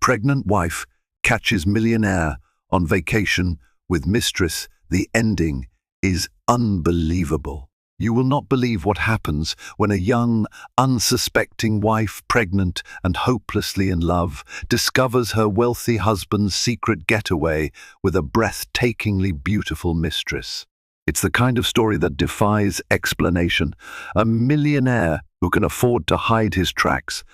Pregnant wife catches millionaire on vacation with mistress. The ending is unbelievable. You will not believe what happens when a young, unsuspecting wife, pregnant and hopelessly in love, discovers her wealthy husband's secret getaway with a breathtakingly beautiful mistress. It's the kind of story that defies explanation. A millionaire who can afford to hide his tracks,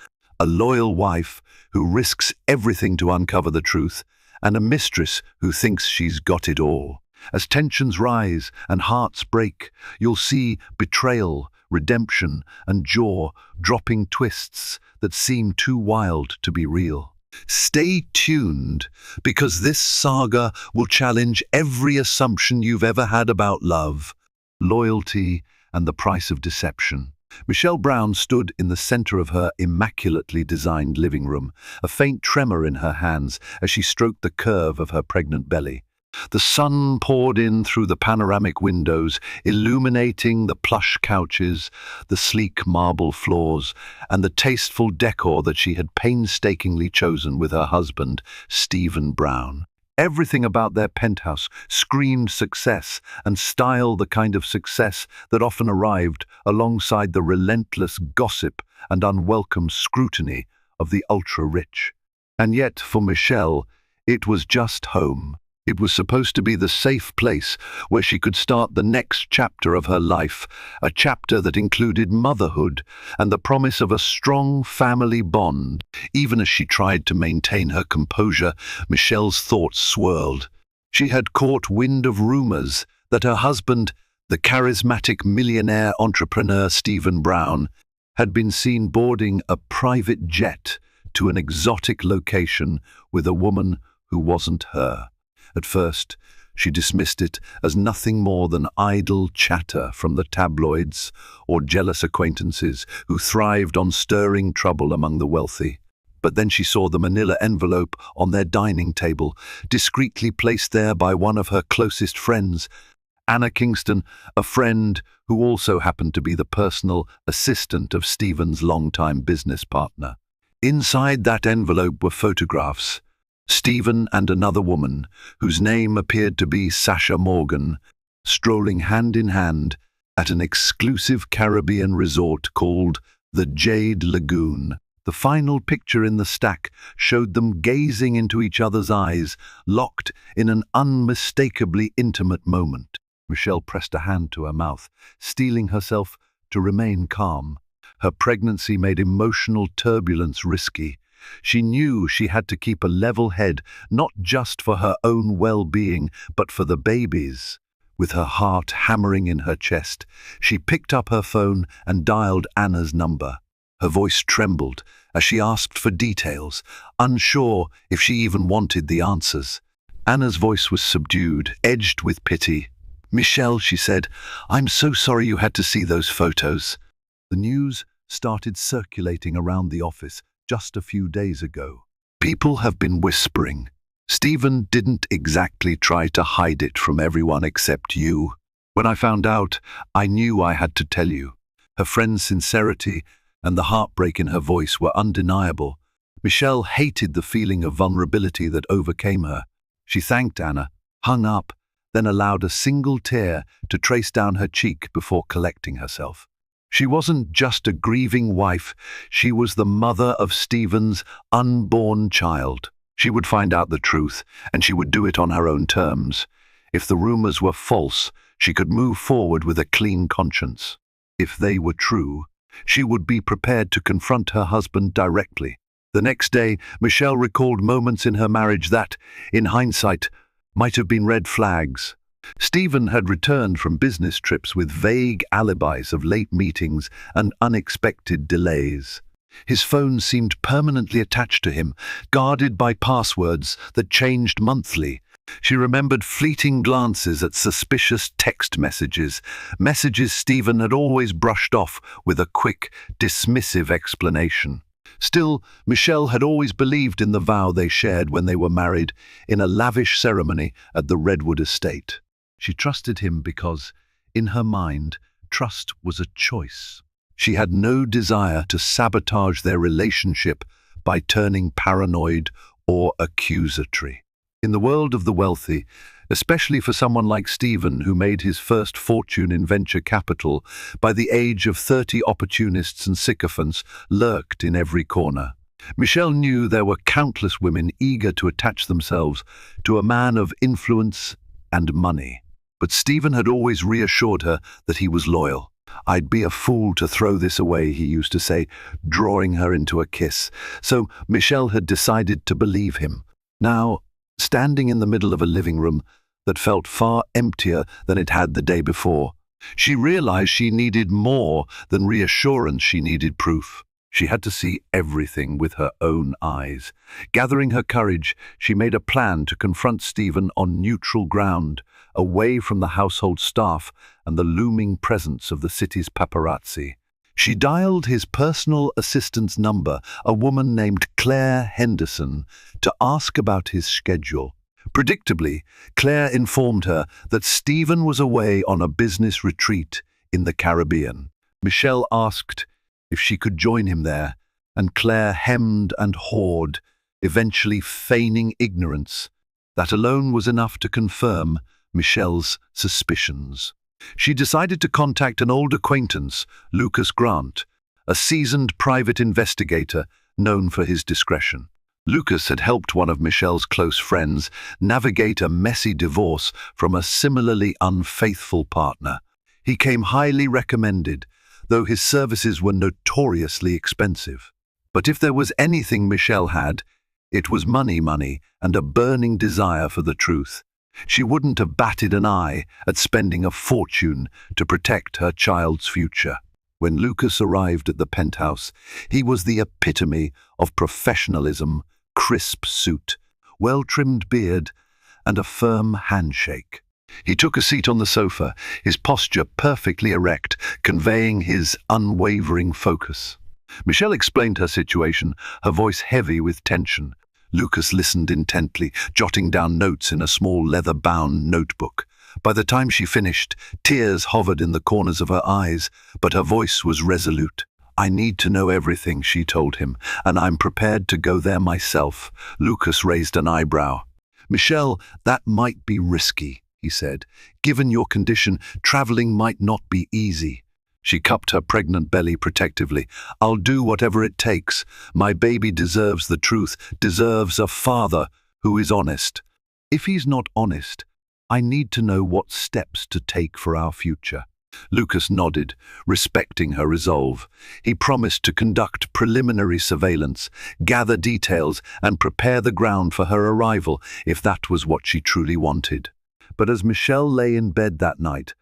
a loyal wife who risks everything to uncover the truth, and a mistress who thinks she's got it all. As tensions rise and hearts break, you'll see betrayal, redemption, and jaw-dropping twists that seem too wild to be real. Stay tuned, because this saga will challenge every assumption you've ever had about love, loyalty, and the price of deception. Michelle Brown stood in the center of her immaculately designed living room, a faint tremor in her hands as she stroked the curve of her pregnant belly. The sun poured in through the panoramic windows, illuminating the plush couches, the sleek marble floors, and the tasteful decor that she had painstakingly chosen with her husband, Stephen Brown. Everything about their penthouse screamed success and style, the kind of success that often arrived alongside the relentless gossip and unwelcome scrutiny of the ultra-rich. And yet, for Michelle, it was just home. It was supposed to be the safe place where she could start the next chapter of her life, a chapter that included motherhood and the promise of a strong family bond. Even as she tried to maintain her composure, Michelle's thoughts swirled. She had caught wind of rumors that her husband, the charismatic millionaire entrepreneur Stephen Brown, had been seen boarding a private jet to an exotic location with a woman who wasn't her. At first, she dismissed it as nothing more than idle chatter from the tabloids or jealous acquaintances who thrived on stirring trouble among the wealthy. But then she saw the manila envelope on their dining table, discreetly placed there by one of her closest friends, Anna Kingston, a friend who also happened to be the personal assistant of Stephen's longtime business partner. Inside that envelope were photographs. Stephen and another woman, whose name appeared to be Sasha Morgan, strolling hand in hand at an exclusive Caribbean resort called the Jade Lagoon. The final picture in the stack showed them gazing into each other's eyes, locked in an unmistakably intimate moment. Michelle pressed a hand to her mouth, steeling herself to remain calm. Her pregnancy made emotional turbulence risky. She knew she had to keep a level head, not just for her own well-being, but for the baby's. With her heart hammering in her chest, she picked up her phone and dialed Anna's number. Her voice trembled as she asked for details, unsure if she even wanted the answers. Anna's voice was subdued, edged with pity. "Michelle," she said, "I'm so sorry you had to see those photos." The news started circulating around the office just a few days ago. People have been whispering. Stephen didn't exactly try to hide it from everyone except you. When I found out, I knew I had to tell you. Her friend's sincerity and the heartbreak in her voice were undeniable. Michelle hated the feeling of vulnerability that overcame her. She thanked Anna, hung up, then allowed a single tear to trace down her cheek before collecting herself. She wasn't just a grieving wife, she was the mother of Stephen's unborn child. She would find out the truth, and she would do it on her own terms. If the rumors were false, she could move forward with a clean conscience. If they were true, she would be prepared to confront her husband directly. The next day, Michelle recalled moments in her marriage that, in hindsight, might have been red flags. Stephen had returned from business trips with vague alibis of late meetings and unexpected delays. His phone seemed permanently attached to him, guarded by passwords that changed monthly. She remembered fleeting glances at suspicious text messages Stephen had always brushed off with a quick, dismissive explanation. Still, Michelle had always believed in the vow they shared when they were married in a lavish ceremony at the Redwood estate. She trusted him because, in her mind, trust was a choice. She had no desire to sabotage their relationship by turning paranoid or accusatory. In the world of the wealthy, especially for someone like Stephen, who made his first fortune in venture capital, by the age of 30 opportunists and sycophants lurked in every corner. Michelle knew there were countless women eager to attach themselves to a man of influence and money. But Stephen had always reassured her that he was loyal. "I'd be a fool to throw this away," he used to say, drawing her into a kiss. So Michelle had decided to believe him. Now, standing in the middle of a living room that felt far emptier than it had the day before, she realized she needed more than reassurance. She needed proof. She had to see everything with her own eyes. Gathering her courage, she made a plan to confront Stephen on neutral ground, away from the household staff and the looming presence of the city's paparazzi. She dialed his personal assistant's number, a woman named Claire Henderson, to ask about his schedule. Predictably, Claire informed her that Stephen was away on a business retreat in the Caribbean. Michelle asked if she could join him there, and Claire hemmed and hawed, eventually feigning ignorance. That alone was enough to confirm Michelle's suspicions. She decided to contact an old acquaintance, Lucas Grant, a seasoned private investigator known for his discretion. Lucas had helped one of Michelle's close friends navigate a messy divorce from a similarly unfaithful partner. He came highly recommended, though his services were notoriously expensive. But if there was anything Michelle had, it was money, and a burning desire for the truth. She wouldn't have batted an eye at spending a fortune to protect her child's future. When Lucas arrived at the penthouse, he was the epitome of professionalism: crisp suit, well-trimmed beard, and a firm handshake. He took a seat on the sofa, his posture perfectly erect, conveying his unwavering focus. Michelle explained her situation, her voice heavy with tension. Lucas listened intently, jotting down notes in a small leather-bound notebook. By the time she finished, tears hovered in the corners of her eyes, but her voice was resolute. "I need to know everything," she told him, "and I'm prepared to go there myself." Lucas raised an eyebrow. "Michelle, that might be risky," he said. "Given your condition, traveling might not be easy." She cupped her pregnant belly protectively. "I'll do whatever it takes. My baby deserves the truth, deserves a father who is honest. If he's not honest, I need to know what steps to take for our future." Lucas nodded, respecting her resolve. He promised to conduct preliminary surveillance, gather details, and prepare the ground for her arrival, if that was what she truly wanted. But as Michelle lay in bed that night,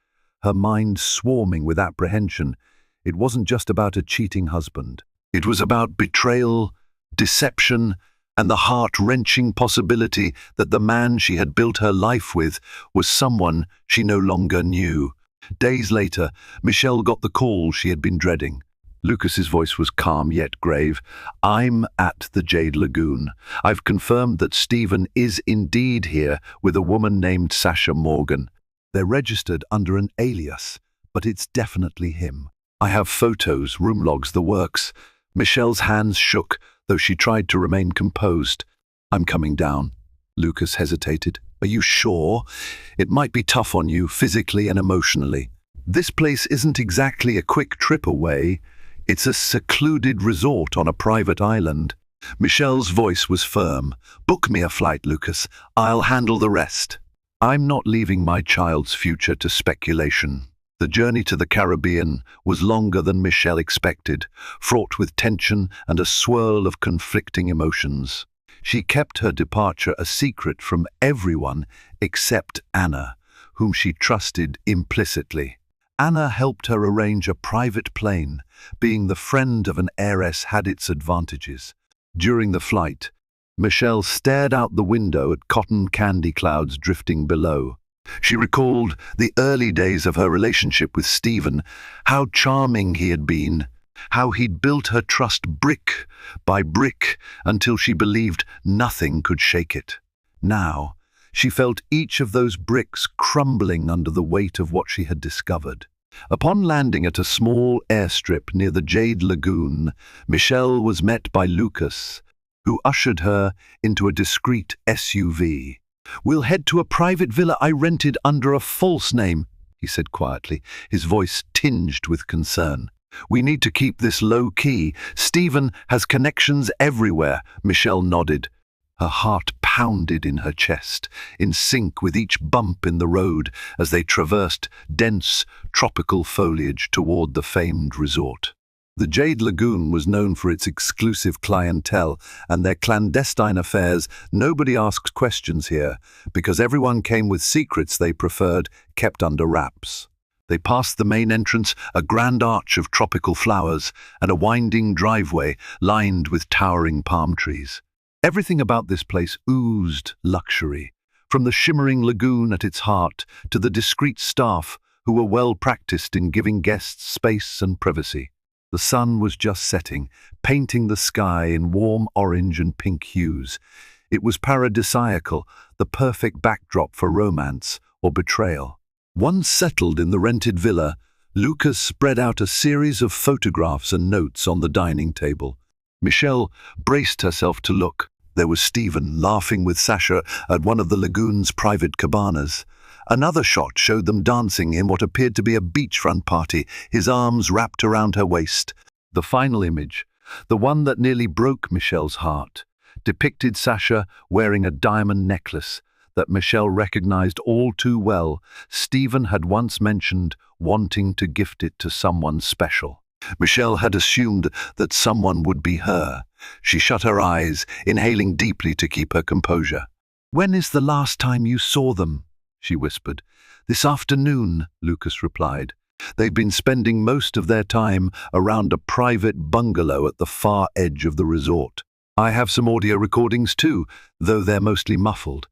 her mind swarming with apprehension, it wasn't just about a cheating husband. It was about betrayal, deception, and the heart-wrenching possibility that the man she had built her life with was someone she no longer knew. Days later, Michelle got the call she had been dreading. Lucas's voice was calm yet grave. "I'm at the Jade Lagoon. I've confirmed that Stephen is indeed here with a woman named Sasha Morgan. They're registered under an alias, but it's definitely him. I have photos, room logs, the works." Michelle's hands shook, though she tried to remain composed. "I'm coming down." Lucas hesitated. "Are you sure? It might be tough on you, physically and emotionally. This place isn't exactly a quick trip away. It's a secluded resort on a private island." Michelle's voice was firm. "Book me a flight, Lucas. I'll handle the rest." "I'm not leaving my child's future to speculation." The journey to the Caribbean was longer than Michelle expected, fraught with tension and a swirl of conflicting emotions. She kept her departure a secret from everyone except Anna, whom she trusted implicitly. Anna helped her arrange a private plane. Being the friend of an heiress had its advantages. During the flight, Michelle stared out the window at cotton candy clouds drifting below. She recalled the early days of her relationship with Stephen, how charming he had been, how he'd built her trust brick by brick until she believed nothing could shake it. Now, she felt each of those bricks crumbling under the weight of what she had discovered. Upon landing at a small airstrip near the Jade Lagoon, Michelle was met by Lucas, who ushered her into a discreet SUV. "We'll head to a private villa I rented under a false name," he said quietly, his voice tinged with concern. "We need to keep this low-key. Stephen has connections everywhere." Michelle nodded. Her heart pounded in her chest, in sync with each bump in the road as they traversed dense, tropical foliage toward the famed resort. The Jade Lagoon was known for its exclusive clientele and their clandestine affairs. Nobody asked questions here, because everyone came with secrets they preferred kept under wraps. They passed the main entrance, a grand arch of tropical flowers, and a winding driveway lined with towering palm trees. Everything about this place oozed luxury, from the shimmering lagoon at its heart to the discreet staff who were well practiced in giving guests space and privacy. The sun was just setting, painting the sky in warm orange and pink hues. It was paradisiacal, the perfect backdrop for romance or betrayal. Once settled in the rented villa, Lucas spread out a series of photographs and notes on the dining table. Michelle braced herself to look. There was Stephen laughing with Sasha at one of the lagoon's private cabanas. Another shot showed them dancing in what appeared to be a beachfront party, his arms wrapped around her waist. The final image, the one that nearly broke Michelle's heart, depicted Sasha wearing a diamond necklace that Michelle recognized all too well. Stephen had once mentioned wanting to gift it to someone special. Michelle had assumed that someone would be her. She shut her eyes, inhaling deeply to keep her composure. "When is the last time you saw them?" she whispered. "This afternoon," Lucas replied. They'd been spending most of their time around a private bungalow at the far edge of the resort. "I have some audio recordings too, though they're mostly muffled.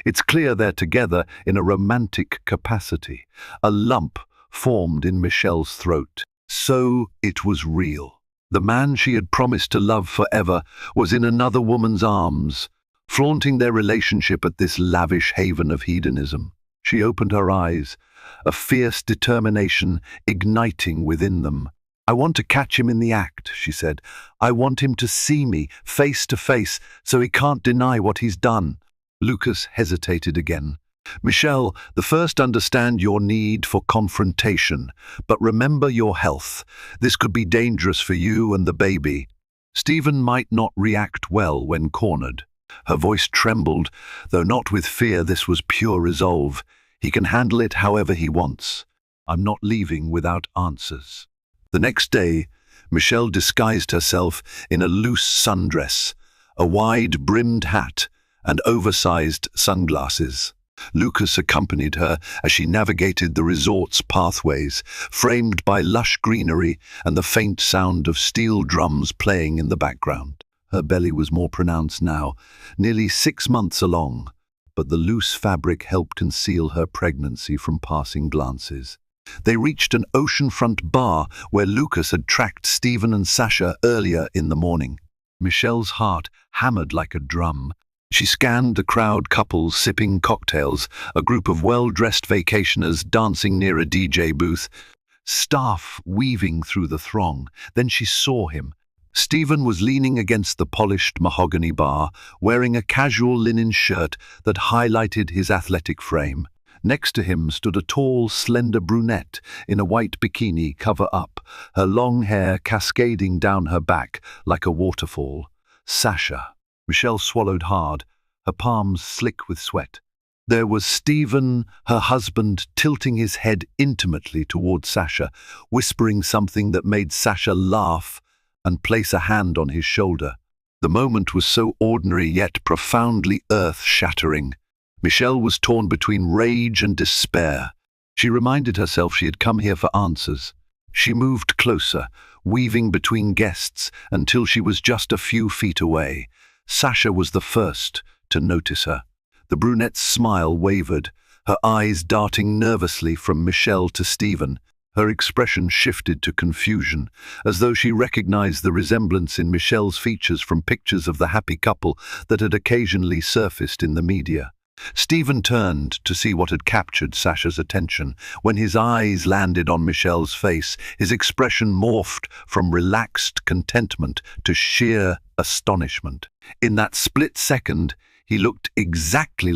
It's clear they're together in a romantic capacity." A lump formed in Michelle's throat. So it was real. The man she had promised to love forever was in another woman's arms, flaunting their relationship at this lavish haven of hedonism. She opened her eyes, a fierce determination igniting within them. "I want to catch him in the act," she said. "I want him to see me, face to face, so he can't deny what he's done." Lucas hesitated again. "Michelle, the first understand your need for confrontation, but remember your health. This could be dangerous for you and the baby." Stephen might not react well when cornered. Her voice trembled, though not with fear. This was pure resolve. He can handle it however he wants. "I'm not leaving without answers." The next day, Michelle disguised herself in a loose sundress, a wide-brimmed hat, and oversized sunglasses. Lucas accompanied her as she navigated the resort's pathways, framed by lush greenery and the faint sound of steel drums playing in the background. Her belly was more pronounced now, nearly 6 months along, but the loose fabric helped conceal her pregnancy from passing glances. They reached an oceanfront bar where Lucas had tracked Stephen and Sasha earlier in the morning. Michelle's heart hammered like a drum. She scanned the crowd, couples sipping cocktails, a group of well-dressed vacationers dancing near a DJ booth, staff weaving through the throng. Then she saw him. Stephen was leaning against the polished mahogany bar, wearing a casual linen shirt that highlighted his athletic frame. Next to him stood a tall, slender brunette in a white bikini cover-up, her long hair cascading down her back like a waterfall. Sasha. Michelle swallowed hard, her palms slick with sweat. There was Stephen, her husband, tilting his head intimately toward Sasha, whispering something that made Sasha laugh and place a hand on his shoulder. The moment was so ordinary yet profoundly earth-shattering. Michelle was torn between rage and despair. She reminded herself she had come here for answers. She moved closer, weaving between guests until she was just a few feet away. Sasha was the first to notice her. The brunette's smile wavered, her eyes darting nervously from Michelle to Stephen. Her expression shifted to confusion, as though she recognized the resemblance in Michelle's features from pictures of the happy couple that had occasionally surfaced in the media. Stephen turned to see what had captured Sasha's attention. When his eyes landed on Michelle's face, his expression morphed from relaxed contentment to sheer astonishment. In that split second, he looked exactly